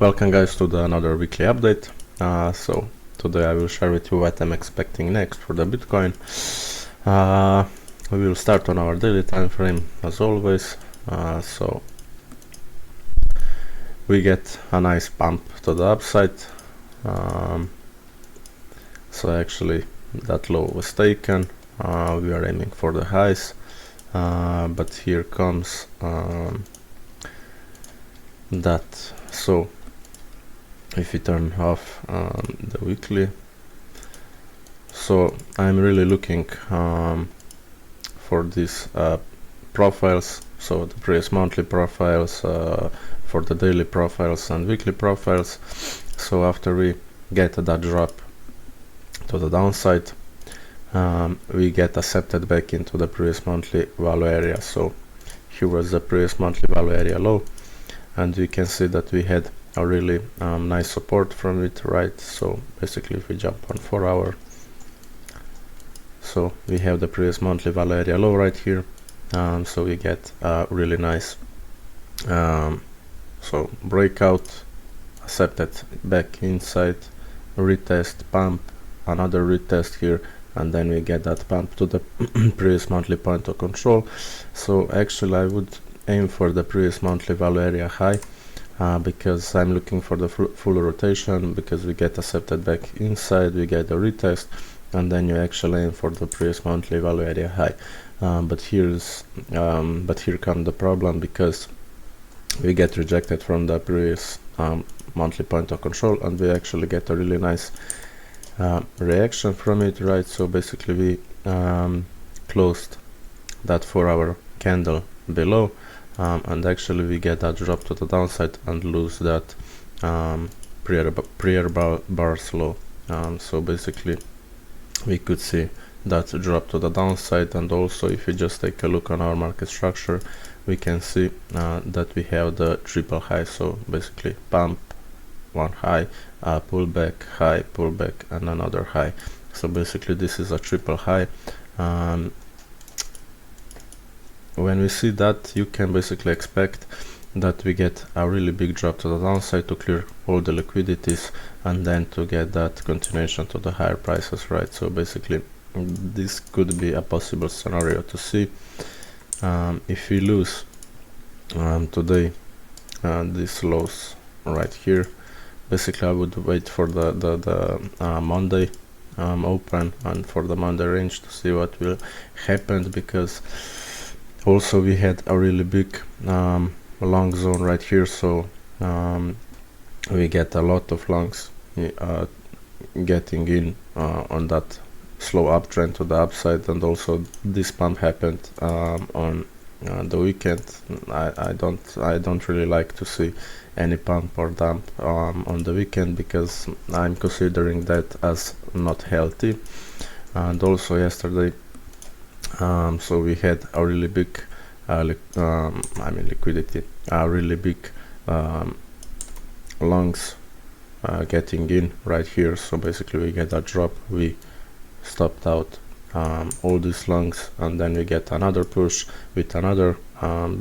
Welcome guys to another weekly update. So today I will share with you what I'm expecting next for the Bitcoin. We will start on our daily time frame as always. So we get a nice pump to the upside. So actually that low was taken. We are aiming for the highs, but here comes that. So if we turn off the weekly, so I'm really looking for these profiles, so the previous monthly profiles, for the daily profiles and weekly profiles. So after we get that drop to the downside, we get accepted back into the previous monthly value area. So here was the previous monthly value area low, and we can see that we had a really nice support from it, right? So basically if we jump on 4 hour, so we have the previous monthly value area low right here. So we get a really nice so breakout, accepted back inside, retest, pump, another retest here, and then we get that pump to the previous monthly point of control. So actually I would aim for the previous monthly value area high, because I'm looking for the full rotation, because we get accepted back inside, we get a retest, and then you actually aim for the previous monthly value area high. But here comes the problem, because we get rejected from the previous monthly point of control, and we actually get a really nice reaction from it, right? So basically we closed that 4 hour candle below, and actually we get that drop to the downside and lose that prior bars low. So basically we could see that drop to the downside, and also if you just take a look on our market structure, we can see that we have the triple high. So basically pump, one high, pullback, high, pullback, and another high. So basically this is a triple high. When we see that, you can basically expect that we get a really big drop to the downside to clear all the liquidities, and then to get that continuation to the higher prices, right? So basically this could be a possible scenario to see. If we lose today these lows right here, basically I would wait for the Monday open and for the Monday range to see what will happen, because also we had a really big long zone right here. So we get a lot of longs getting in on that slow uptrend to the upside, and also this pump happened on the weekend. I don't really like to see any pump or dump on the weekend, because I'm considering that as not healthy. And also yesterday, so we had a really big liquidity, really big longs getting in right here. So basically we get a drop, we stopped out all these longs, and then we get another push with another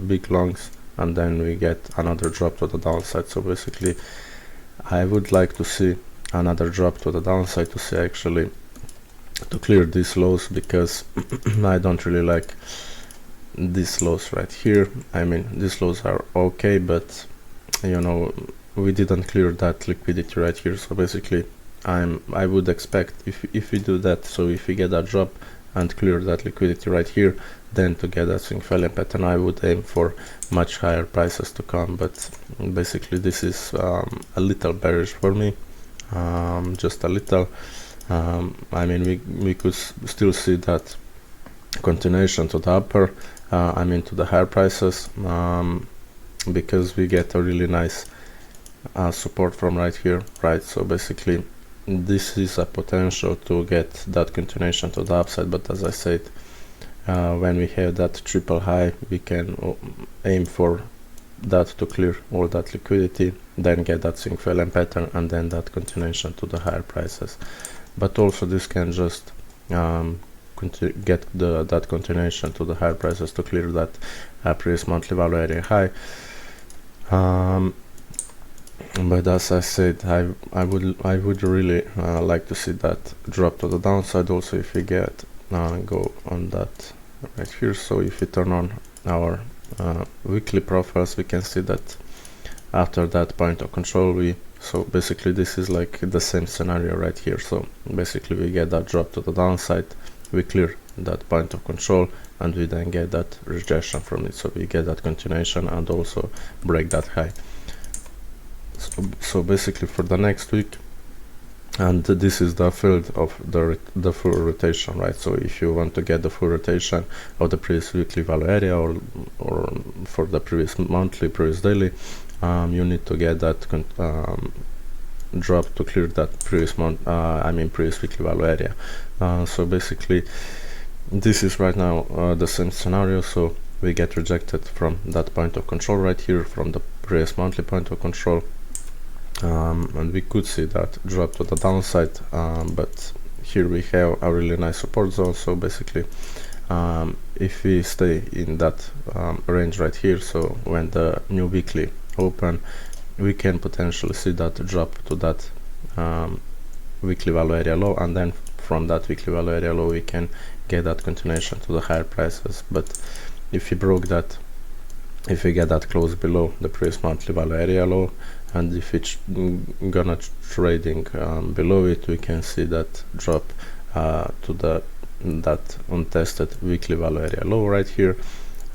big longs, and then we get another drop to the downside. So basically I would like to see another drop to the downside to see actually to clear these lows, because I don't really like these lows right here. I mean, these lows are okay, but you know, we didn't clear that liquidity right here. So basically I would expect if we do that, so if we get that drop and clear that liquidity right here, then to get that swing failure pattern, I would aim for much higher prices to come. But basically this is a little bearish for me, just a little. I mean, we could still see that continuation to the upper, to the higher prices, because we get a really nice support from right here, right? So basically this is a potential to get that continuation to the upside, but as I said, when we have that triple high, we can aim for that to clear all that liquidity, then get that swing failure pattern, and then that continuation to the higher prices. But also this can just get that continuation to the higher prices to clear that previous monthly value area high. But as I said, I would really like to see that drop to the downside. Also, if we get go on that right here, so if we turn on our weekly profiles, we can see that after that point of control, so basically this is like the same scenario right here. So basically we get that drop to the downside, we clear that point of control, and we then get that rejection from it. So we get that continuation and also break that high. So basically for the next week, and this is the field of the full rotation, right? So if you want to get the full rotation of the previous weekly value area, or for the previous monthly, previous daily, you need to get that drop to clear that previous month, previous weekly value area. So basically this is right now the same scenario. So we get rejected from that point of control right here, from the previous monthly point of control, and we could see that drop to the downside, but here we have a really nice support zone. So basically if we stay in that range right here, so when the new weekly open, we can potentially see that drop to that weekly value area low, and then from that weekly value area low we can get that continuation to the higher prices. But if we broke that, if we get that close below the previous monthly value area low, and if it's gonna trading below it, we can see that drop to that untested weekly value area low right here.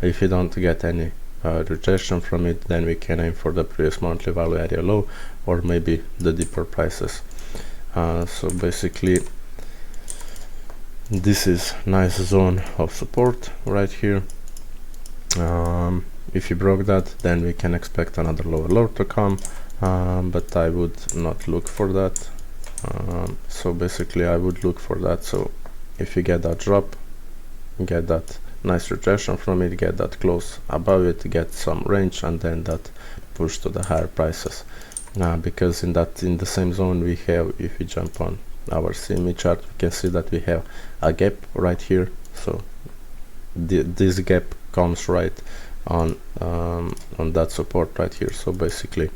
If we don't get any rejection from it, then we can aim for the previous monthly value area low, or maybe the deeper prices. So basically this is nice zone of support right here. If you broke that, then we can expect another lower low to come, but I would not look for that. So basically I would look for that. So if you get that drop, get that nice rejection from it, get that close above it, get some range, and then that push to the higher prices. Because in the same zone we have, if we jump on our CME chart, we can see that we have a gap right here. So this gap comes right on that support right here. So basically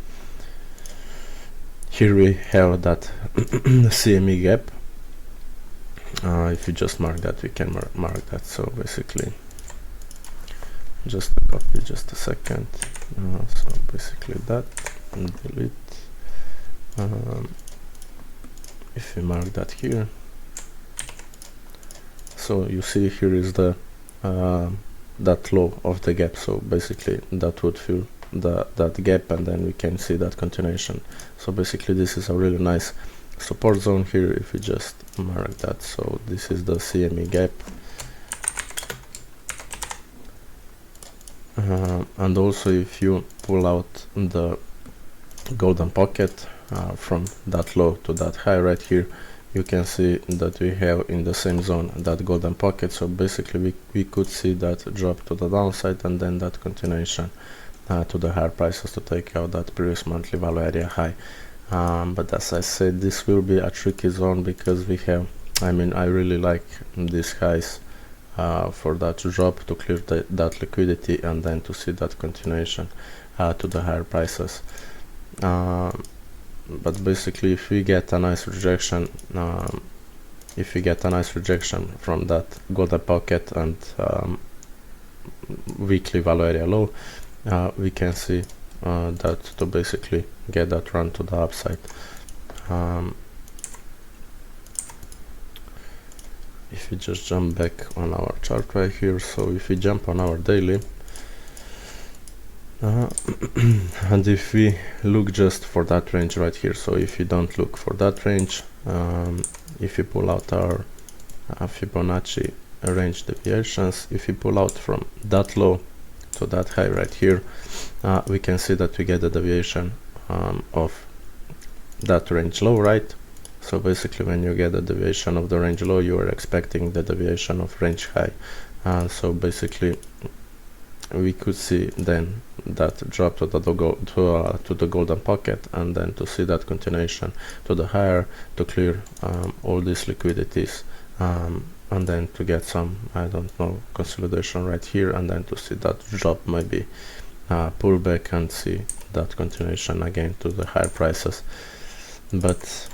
here we have that CME gap. If you just mark that, we can mark that. So basically just copy, just a second. So basically that, and delete. If we mark that here, so you see here is the that low of the gap. So basically that would fill that gap, and then we can see that continuation. So basically this is a really nice support zone here. If we just mark that, so this is the CME gap. And also if you pull out the golden pocket from that low to that high right here, you can see that we have in the same zone that golden pocket. So basically we could see that drop to the downside, and then that continuation to the higher prices to take out that previous monthly value area high. But as I said, this will be a tricky zone, because we have, I really like these highs for that drop to clear that liquidity, and then to see that continuation to the higher prices. But basically if we get a nice rejection, from that golden pocket and weekly value area low, we can see that to basically get that run to the upside. If we just jump back on our chart right here, so if we jump on our daily, and if we look just for that range right here, so if you don't look for that range, if you pull out our Fibonacci range deviations, if you pull out from that low to that high right here, we can see that we get the deviation of that range low, right? So basically when you get the deviation of the range low, you are expecting the deviation of range high. So basically we could see then that drop to the golden pocket, and then to see that continuation to the higher to clear all these liquidities, and then to get some, I don't know, consolidation right here, and then to see that drop maybe pull back and see that continuation again to the higher prices. But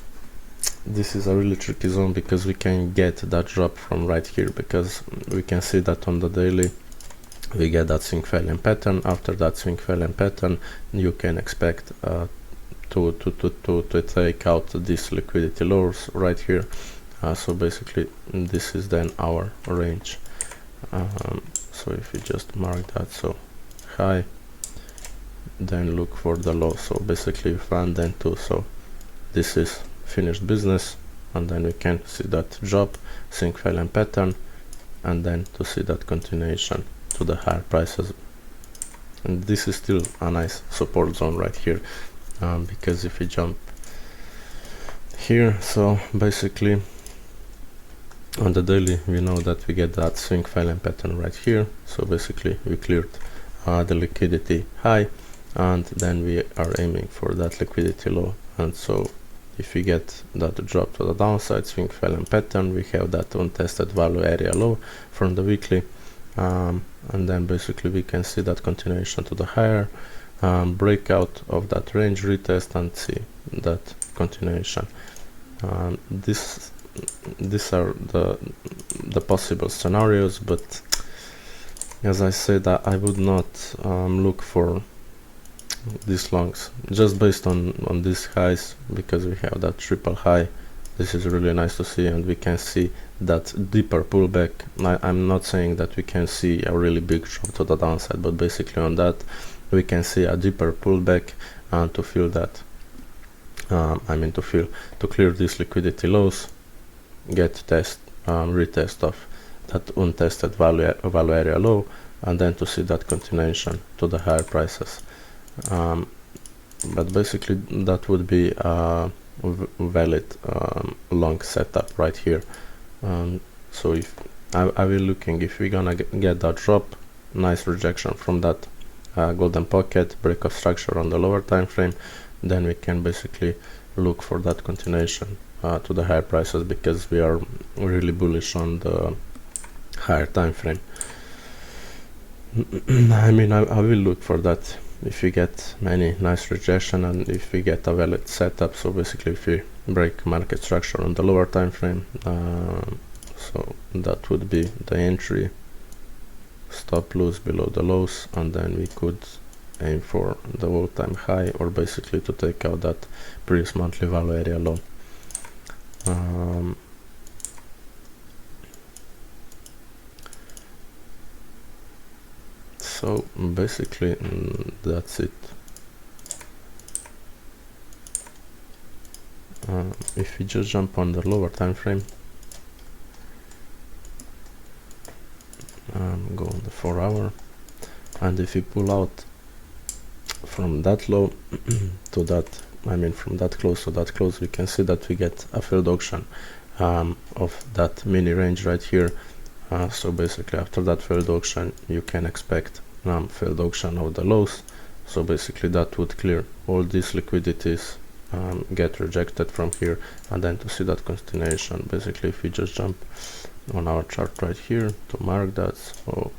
this is a really tricky zone because we can get that drop from right here, because we can see that on the daily we get that swing failure pattern. After that swing failure pattern, you can expect to take out these liquidity lows right here. So basically this is then our range. So if you just mark that, so high, then look for the low. So basically 1, then 2. So this is finished business, and then we can see that drop, swing failure pattern, and then to see that continuation to the higher prices. And this is still a nice support zone right here, because if we jump here, so basically on the daily we know that we get that swing failure pattern right here. So basically we cleared the liquidity high, and then we are aiming for that liquidity low. And so if we get that drop to the downside, swing failure pattern, we have that untested value area low from the weekly, and then basically we can see that continuation to the higher, breakout of that range, retest, and see that continuation. These are the possible scenarios, but as I said, I would not look for these longs just based on these highs, because we have that triple high. This is really nice to see, and we can see that deeper pullback. I'm not saying that we can see a really big drop to the downside, but basically on that we can see a deeper pullback, and to feel that to clear these liquidity lows, get retest of that untested value area low, and then to see that continuation to the higher prices. But basically that would be a valid long setup right here. So if I will looking, if we're gonna get that drop, nice rejection from that golden pocket, break of structure on the lower time frame, then we can basically look for that continuation to the higher prices, because we are really bullish on the higher time frame. I mean, I will look for that if we get many nice rejection, and if we get a valid setup. So basically if we break market structure on the lower time frame, so that would be the entry, stop loss below the lows, and then we could aim for the all-time high, or basically to take out that previous monthly value area low. So basically that's it. If we just jump on the lower time frame, go on the 4 hour, and if we pull out from that low to that, from that close to that close, we can see that we get a failed auction of that mini range right here. So basically after that failed auction, you can expect failed auction of the lows. So basically that would clear all these liquidities, get rejected from here, and then to see that continuation, basically if we just jump on our chart right here to mark that, so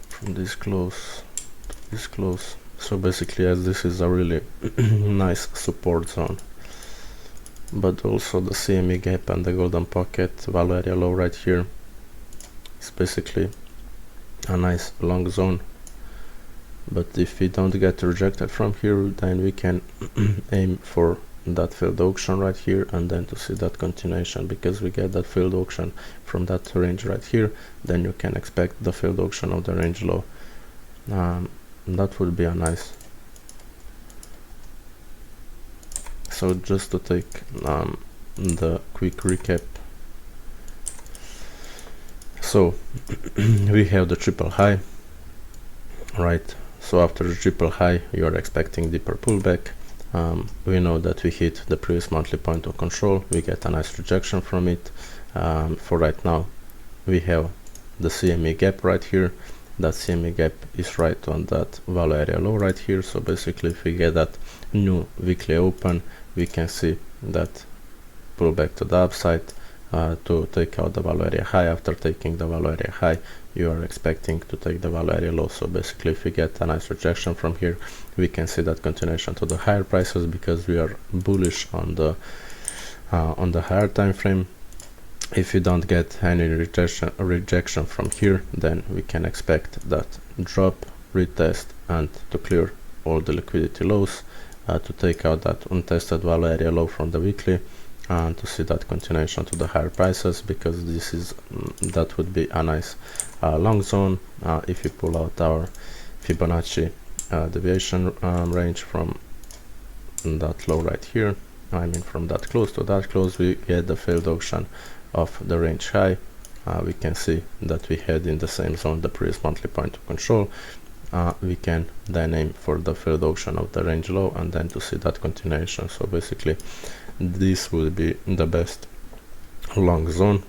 from this close to this close. So basically, as this is a really nice support zone, but also the CME gap and the golden pocket value area low right here is basically a nice long zone. But if we don't get rejected from here, then we can aim for that failed auction right here, and then to see that continuation, because we get that failed auction from that range right here, then you can expect the failed auction of the range low. That would be a nice. So just to take the quick recap, so we have the triple high, right? So after the triple high, you are expecting deeper pullback. We know that we hit the previous monthly point of control, we get a nice rejection from it. For right now, we have the CME gap right here. That CME gap is right on that value area low right here. So basically if we get that new weekly open, we can see that pullback to the upside, to take out the value area high. After taking the value area high, you are expecting to take the value area low. So basically, if we get a nice rejection from here, we can see that continuation to the higher prices because we are bullish on the higher time frame. If you don't get any rejection from here, then we can expect that drop, retest, and to clear all the liquidity lows, to take out that untested value area low from the weekly, and to see that continuation to the higher prices, because this is that would be a nice long zone if we pull out our Fibonacci deviation range from that low right here. I mean, from that close to that close, we get the failed auction of the range high. We can see that we had in the same zone the previous monthly point of control. We can then aim for the failed auction of the range low and then to see that continuation. So basically, this will be the best long zone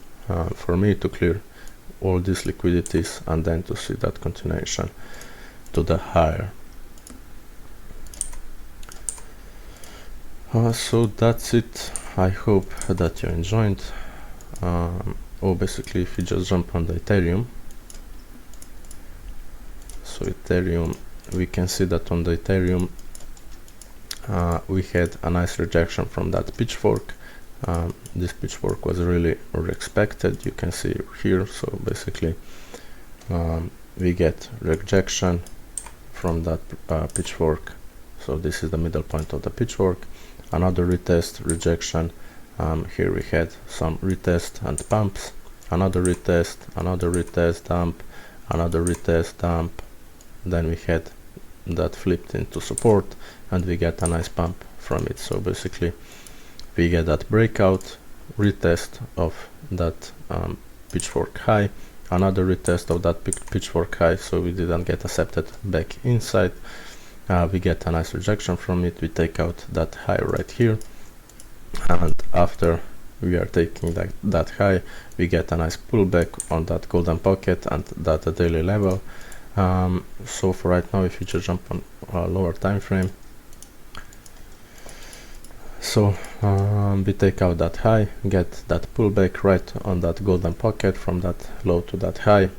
for me to clear all these liquidities and then to see that continuation to the higher. So that's it. I hope that you enjoyed. Basically, if you just jump on the Ethereum, so Ethereum, we can see that on the Ethereum we had a nice rejection from that pitchfork. This pitchfork was really expected, you can see here. So basically we get rejection from that pitchfork. So this is the middle point of the pitchfork. Another retest, rejection. Here we had some retest and pumps, another retest, dump, another retest, dump. Then we had that flipped into support and we get a nice pump from it. So basically we get that breakout, retest of that pitchfork high, another retest of that pitchfork high, so we didn't get accepted back inside. We get a nice rejection from it, we take out that high right here, and after we are taking that high, we get a nice pullback on that golden pocket and that daily level. So for right now, if you just jump on a lower time frame, so we take out that high, get that pullback right on that golden pocket from that low to that high,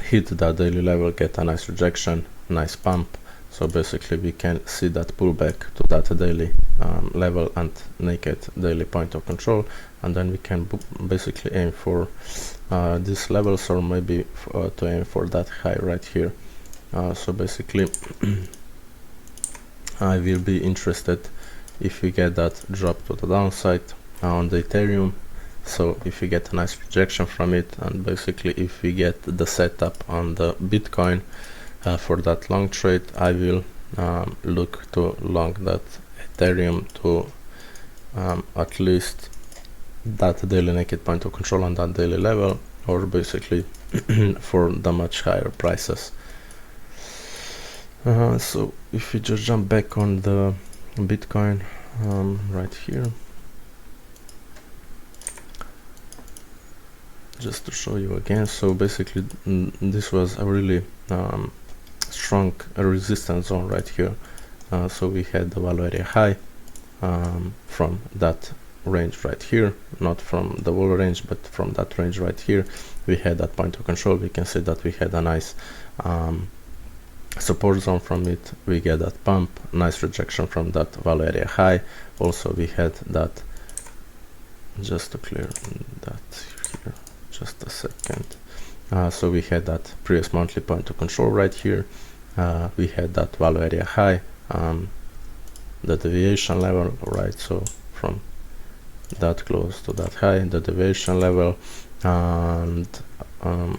hit that daily level, get a nice rejection, nice pump. So basically we can see that pullback to that daily level and naked daily point of control, and then we can basically aim for these levels, or maybe to aim for that high right here. So basically I will be interested if we get that drop to the downside on the Ethereum. So if we get a nice rejection from it, and basically if we get the setup on the Bitcoin for that long trade, I will look to long that Ethereum to at least that daily naked point of control on that daily level, or basically for the much higher prices. So if we just jump back on the Bitcoin right here, just to show you again. So basically this was a really strong resistance zone right here. So we had the value area high from that range right here, not from the wall range, but from that range right here. We had that point of control. We can see that we had a nice support zone from it. We get that pump, nice rejection from that value area high. Also we had that, just to clear that here, just a second. So we had that previous monthly point of control right here. We had that value area high, the deviation level, right? So from that close to that high, the deviation level, and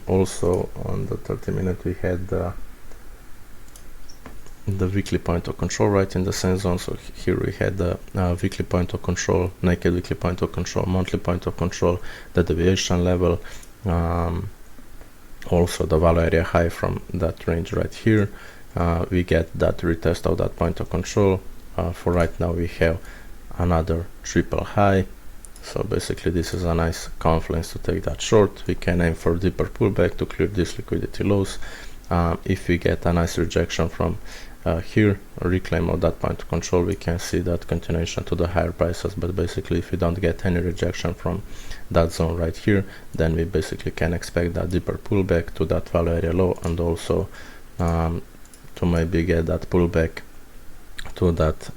also on the 30-minute we had the weekly point of control right in the same zone. So here we had the weekly point of control, naked weekly point of control, monthly point of control, the deviation level, also the value area high from that range right here. We get that retest of that point of control. For right now we have another triple high. So basically this is a nice confluence to take that short. We can aim for deeper pullback to clear these liquidity lows. If we get a nice rejection from here reclaim of that point of control, we can see that continuation to the higher prices. But basically, if we don't get any rejection from that zone right here, then we basically can expect that deeper pullback to that value area low, and also to maybe get that pullback to that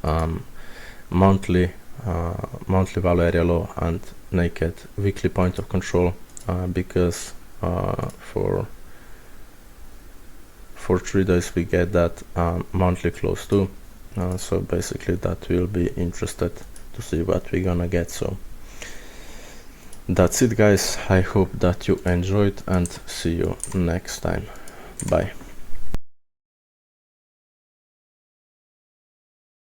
monthly value area low and naked weekly point of control, because for 3 days we get that monthly close too. So basically that will be interested to see what we're gonna get. So that's it, guys. I hope that you enjoyed, and see you next time. Bye.